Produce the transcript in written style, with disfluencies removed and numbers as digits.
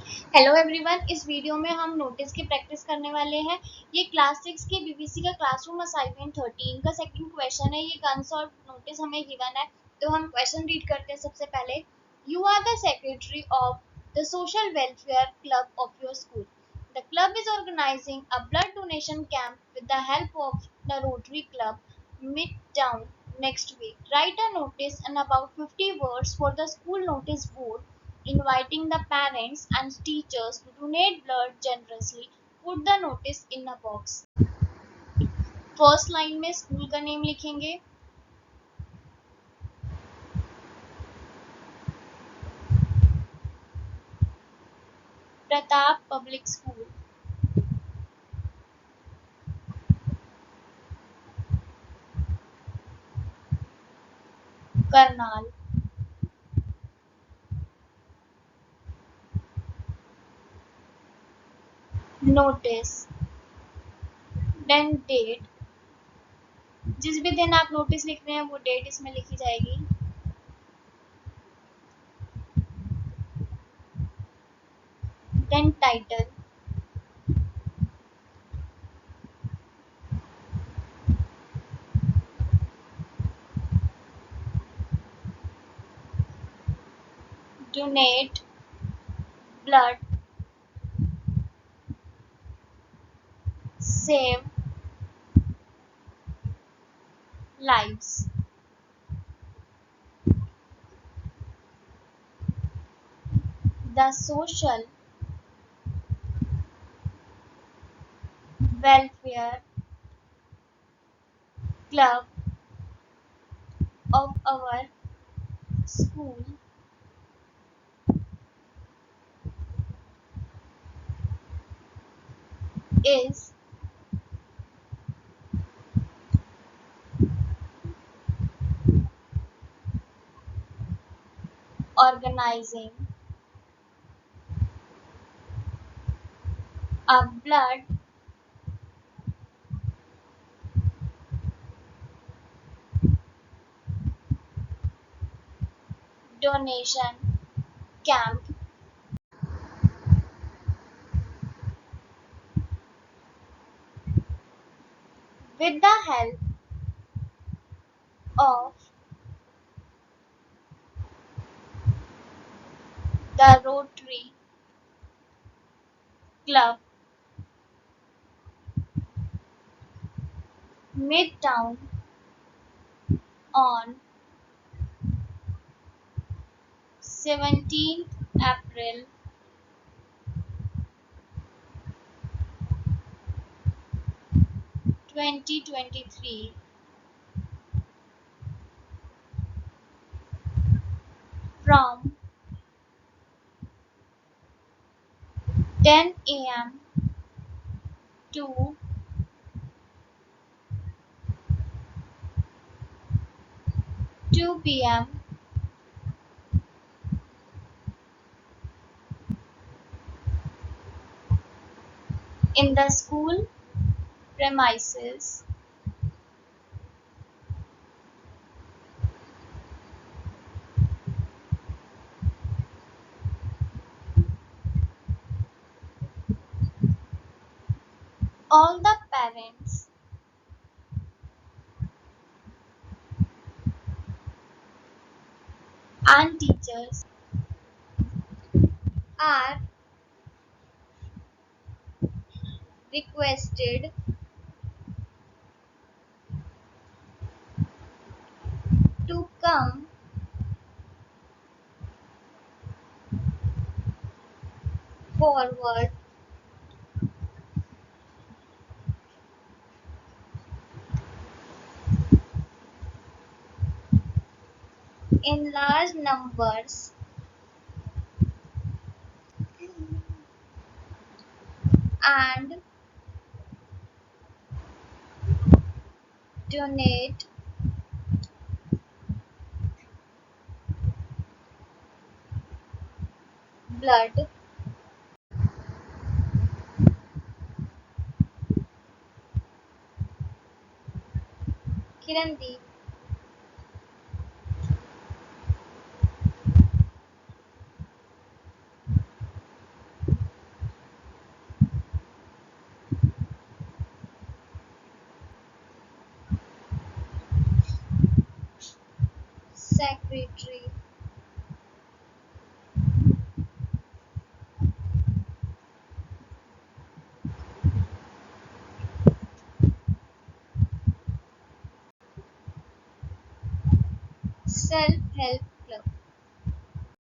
Hello everyone, इस video में हम नोटिस की प्रैक्टिस करने वाले हैं। ये क्लास 6 के बीबीसी का क्लासरूम असाइनमेंट 13 का सेकंड क्वेश्चन है। ये अनसॉल्व्ड नोटिस हमें गिवन है, तो हम क्वेश्चन रीड करते हैं। सबसे पहले, you are the secretary of the social welfare club of your school. The club is organizing a blood donation camp with the help of the Rotary Club Midtown next week. Write a notice and about 50 words for the school notice board inviting the parents and teachers to donate blood generously. Put the notice in a box. First line में school का name लिखेंगे. Pratap Public School. Karnal. Notice. Then date. जिस भी दिन आप notice लिख रहे हैं वो डेट इसमें लिखी जाएगी. Then title. Donate blood save lives. The social welfare club of our school is organizing a blood donation camp with the help of the Rotary Club Midtown on 17th April 2023 from 10 a.m. to 2 p.m. in the school premises. All the parents and teachers are requested to come forward in large numbers and donate blood Kirandeep Secretary. Self-help